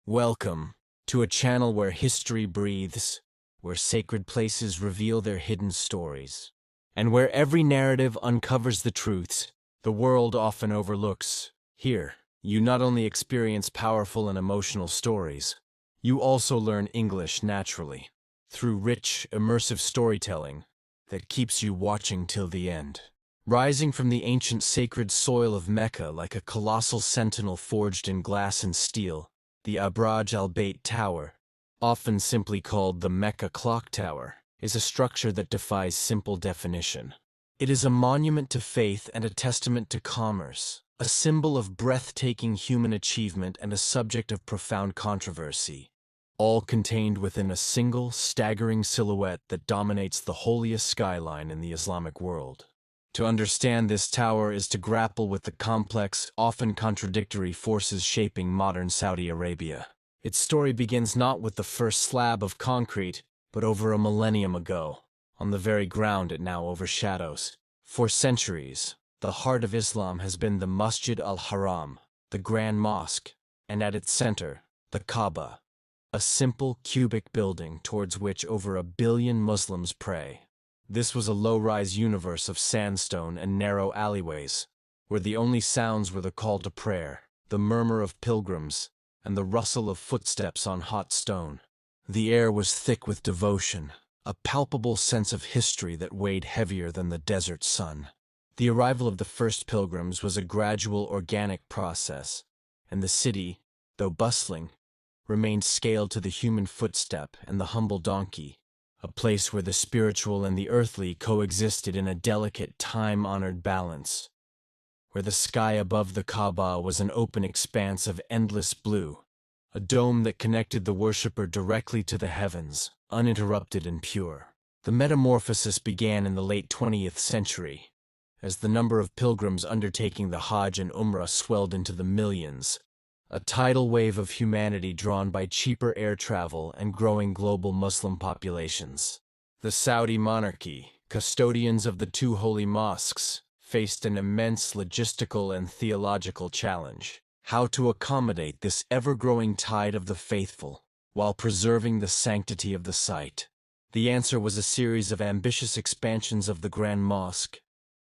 Welcome to a channel where history breathes, where sacred places reveal their hidden stories, and where every narrative uncovers the truths the world often overlooks. Here, you not only experience powerful and emotional stories, you also learn English naturally, through rich, immersive storytelling that keeps you watching till the end. Rising from the ancient sacred soil of Mecca like a colossal sentinel forged in glass and steel, the Abraj al-Bait Tower, often simply called the Mecca Clock Tower, is a structure that defies simple definition. It is a monument to faith and a testament to commerce, a symbol of breathtaking human achievement and a subject of profound controversy, all contained within a single, staggering silhouette that dominates the holiest skyline in the Islamic world. To understand this tower is to grapple with the complex, often contradictory forces shaping modern Saudi Arabia. Its story begins not with the first slab of concrete, but over a millennium ago, on the very ground it now overshadows. For centuries, the heart of Islam has been the Masjid al-Haram, the Grand Mosque, and at its center, the Kaaba, a simple cubic building towards which over 1 billion Muslims pray. This was a low-rise universe of sandstone and narrow alleyways, where the only sounds were the call to prayer, the murmur of pilgrims, and the rustle of footsteps on hot stone. The air was thick with devotion, a palpable sense of history that weighed heavier than the desert sun. The arrival of the first pilgrims was a gradual, organic process, and the city, though bustling, remained scaled to the human footstep and the humble donkey, a place where the spiritual and the earthly coexisted in a delicate, time-honored balance, where the sky above the Kaaba was an open expanse of endless blue, a dome that connected the worshipper directly to the heavens, uninterrupted and pure. The metamorphosis began in the late 20th century, as the number of pilgrims undertaking the Hajj and Umrah swelled into the millions, a tidal wave of humanity drawn by cheaper air travel and growing global Muslim populations. The Saudi monarchy, custodians of the two holy mosques, faced an immense logistical and theological challenge: how to accommodate this ever-growing tide of the faithful, while preserving the sanctity of the site. The answer was a series of ambitious expansions of the Grand Mosque,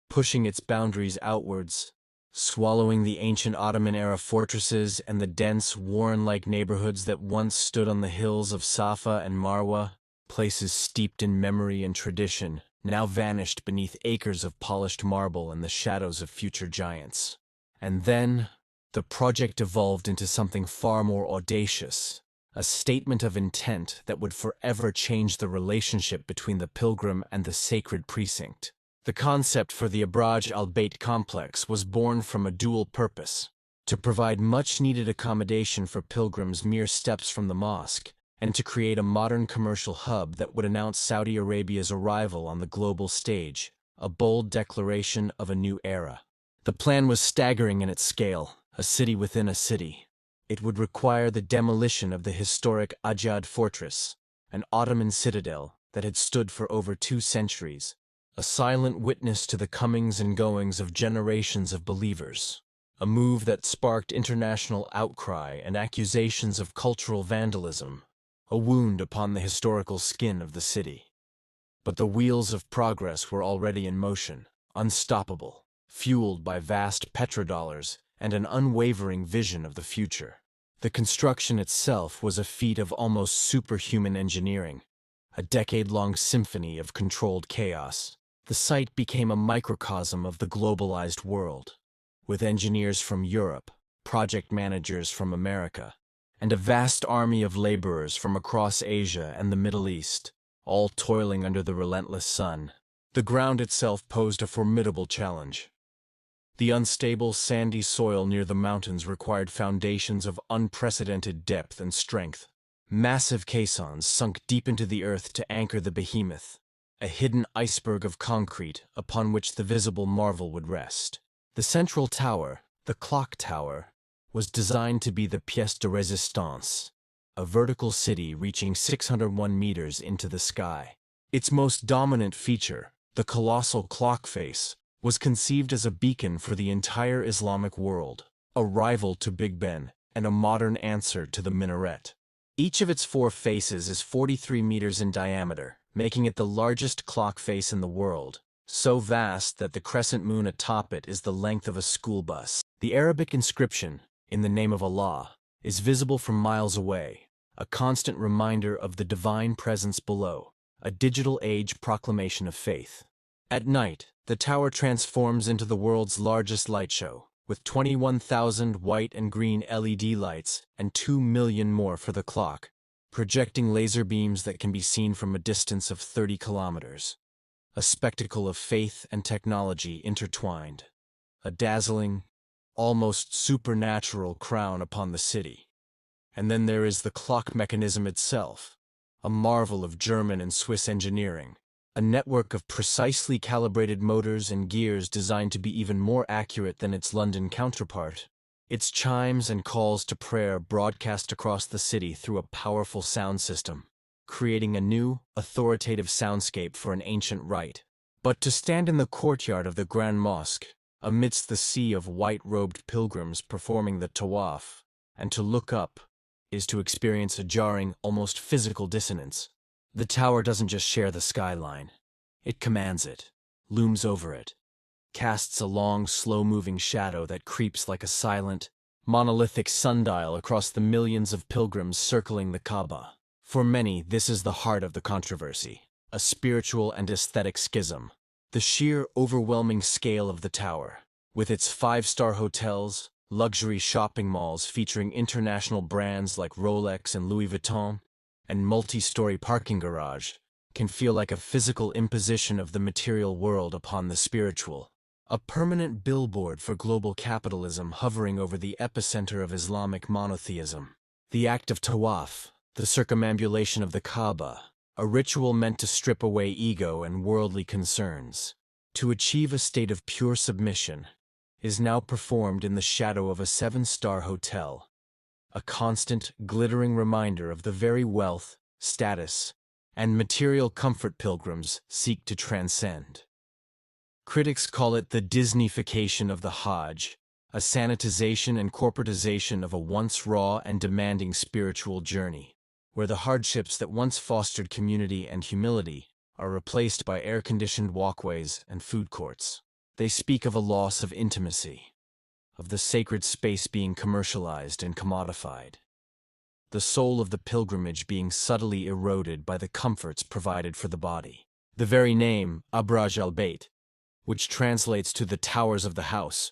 pushing its boundaries outwards, swallowing the ancient Ottoman-era fortresses and the dense, warren-like neighborhoods that once stood on the hills of Safa and Marwa, places steeped in memory and tradition, now vanished beneath acres of polished marble and the shadows of future giants. And then, the project evolved into something far more audacious, a statement of intent that would forever change the relationship between the pilgrim and the sacred precinct. The concept for the Abraj al-Bait complex was born from a dual purpose: to provide much-needed accommodation for pilgrims mere steps from the mosque, and to create a modern commercial hub that would announce Saudi Arabia's arrival on the global stage, a bold declaration of a new era. The plan was staggering in its scale, a city within a city. It would require the demolition of the historic Ajad fortress, an Ottoman citadel that had stood for over 2 centuries, a silent witness to the comings and goings of generations of believers, a move that sparked international outcry and accusations of cultural vandalism, a wound upon the historical skin of the city. But the wheels of progress were already in motion, unstoppable, fueled by vast petrodollars and an unwavering vision of the future. The construction itself was a feat of almost superhuman engineering, a decade-long symphony of controlled chaos. The site became a microcosm of the globalized world, with engineers from Europe, project managers from America, and a vast army of laborers from across Asia and the Middle East, all toiling under the relentless sun. The ground itself posed a formidable challenge. The unstable, sandy soil near the mountains required foundations of unprecedented depth and strength. Massive caissons sunk deep into the earth to anchor the behemoth, a hidden iceberg of concrete upon which the visible marvel would rest. The central tower, the clock tower, was designed to be the pièce de résistance, a vertical city reaching 601 meters into the sky. Its most dominant feature, the colossal clock face, was conceived as a beacon for the entire Islamic world, a rival to Big Ben, and a modern answer to the minaret. Each of its 4 faces is 43 meters in diameter, making it the largest clock face in the world, so vast that the crescent moon atop it is the length of a school bus. The Arabic inscription, "In the name of Allah," is visible from miles away, a constant reminder of the divine presence below, a digital age proclamation of faith. At night, the tower transforms into the world's largest light show, with 21,000 white and green LED lights and 2 million more for the clock, projecting laser beams that can be seen from a distance of 30 kilometers. A spectacle of faith and technology intertwined. A dazzling, almost supernatural crown upon the city. And then there is the clock mechanism itself, a marvel of German and Swiss engineering, a network of precisely calibrated motors and gears designed to be even more accurate than its London counterpart. Its chimes and calls to prayer broadcast across the city through a powerful sound system, creating a new, authoritative soundscape for an ancient rite. But to stand in the courtyard of the Grand Mosque, amidst the sea of white-robed pilgrims performing the tawaf, and to look up, is to experience a jarring, almost physical dissonance. The tower doesn't just share the skyline. It commands it, looms over it, casts a long, slow-moving shadow that creeps like a silent, monolithic sundial across the millions of pilgrims circling the Kaaba. For many, this is the heart of the controversy, a spiritual and aesthetic schism. The sheer, overwhelming scale of the tower, with its 5-star hotels, luxury shopping malls featuring international brands like Rolex and Louis Vuitton, and multi-story parking garage, can feel like a physical imposition of the material world upon the spiritual. A permanent billboard for global capitalism hovering over the epicenter of Islamic monotheism. The act of tawaf, the circumambulation of the Kaaba, a ritual meant to strip away ego and worldly concerns, to achieve a state of pure submission, is now performed in the shadow of a 7-star hotel, a constant, glittering reminder of the very wealth, status, and material comfort pilgrims seek to transcend. Critics call it the Disneyfication of the Hajj, a sanitization and corporatization of a once raw and demanding spiritual journey, where the hardships that once fostered community and humility are replaced by air-conditioned walkways and food courts. They speak of a loss of intimacy, of the sacred space being commercialized and commodified, the soul of the pilgrimage being subtly eroded by the comforts provided for the body. The very name, Abraj al-Bayt, which translates to the towers of the house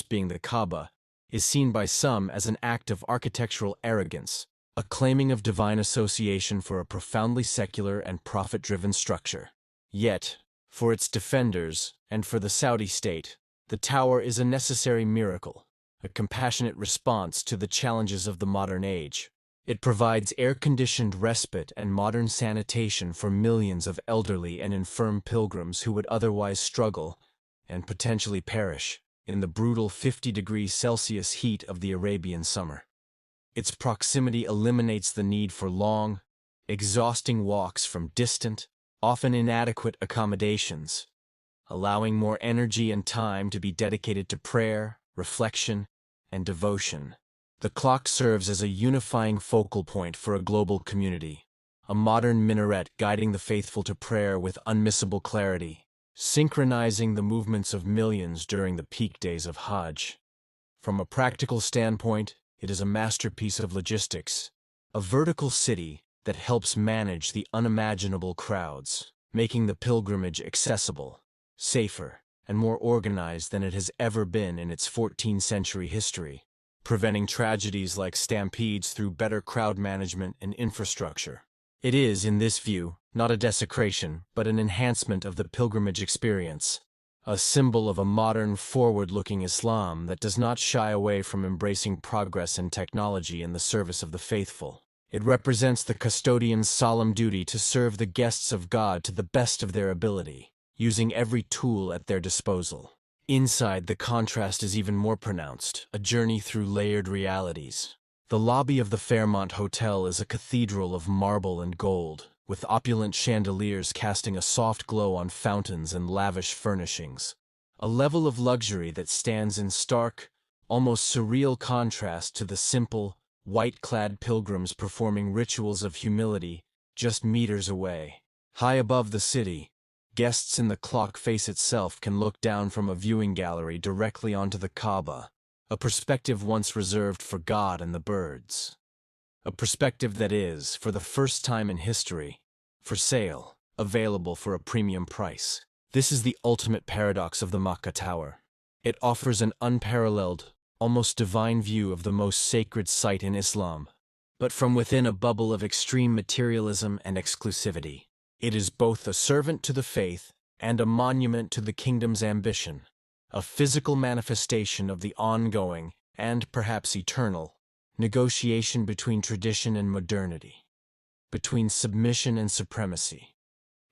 being the Kaaba, is seen by some as an act of architectural arrogance, a claiming of divine association for a profoundly secular and profit-driven structure. Yet, for its defenders, and for the Saudi state, the tower is a necessary miracle, a compassionate response to the challenges of the modern age. It provides air-conditioned respite and modern sanitation for millions of elderly and infirm pilgrims who would otherwise struggle, and potentially perish, in the brutal 50°C heat of the Arabian summer. Its proximity eliminates the need for long, exhausting walks from distant, often inadequate accommodations, allowing more energy and time to be dedicated to prayer, reflection, and devotion. The clock serves as a unifying focal point for a global community, a modern minaret guiding the faithful to prayer with unmissable clarity, synchronizing the movements of millions during the peak days of Hajj. From a practical standpoint, it is a masterpiece of logistics, a vertical city that helps manage the unimaginable crowds, making the pilgrimage accessible, safer, and more organized than it has ever been in its 14th-century history, preventing tragedies like stampedes through better crowd management and infrastructure. It is, in this view, not a desecration, but an enhancement of the pilgrimage experience, a symbol of a modern, forward-looking Islam that does not shy away from embracing progress and technology in the service of the faithful. It represents the custodian's solemn duty to serve the guests of God to the best of their ability, using every tool at their disposal. Inside, the contrast is even more pronounced, a journey through layered realities. The lobby of the Fairmont Hotel is a cathedral of marble and gold, with opulent chandeliers casting a soft glow on fountains and lavish furnishings. A level of luxury that stands in stark, almost surreal contrast to the simple, white-clad pilgrims performing rituals of humility just meters away. High above the city, guests in the clock face itself can look down from a viewing gallery directly onto the Kaaba, a perspective once reserved for God and the birds. A perspective that is, for the first time in history, for sale, available for a premium price. This is the ultimate paradox of the Mecca Tower. It offers an unparalleled, almost divine view of the most sacred site in Islam, but from within a bubble of extreme materialism and exclusivity. It is both a servant to the faith and a monument to the kingdom's ambition, a physical manifestation of the ongoing, and perhaps eternal, negotiation between tradition and modernity, between submission and supremacy,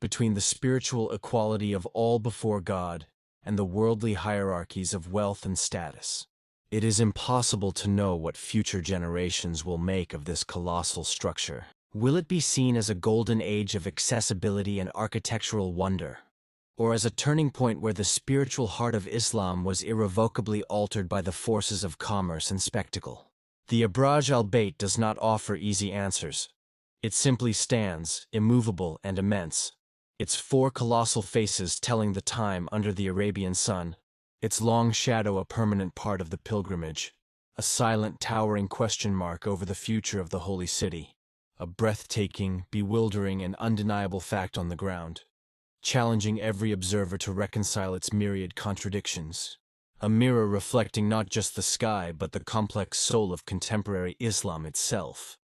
between the spiritual equality of all before God and the worldly hierarchies of wealth and status. It is impossible to know what future generations will make of this colossal structure. Will it be seen as a golden age of accessibility and architectural wonder, or as a turning point where the spiritual heart of Islam was irrevocably altered by the forces of commerce and spectacle? The Abraj al-Bayt does not offer easy answers. It simply stands, immovable and immense, its four colossal faces telling the time under the Arabian sun, its long shadow a permanent part of the pilgrimage, a silent towering question mark over the future of the holy city, a breathtaking, bewildering, and undeniable fact on the ground, challenging every observer to reconcile its myriad contradictions, a mirror reflecting not just the sky but the complex soul of contemporary Islam itself.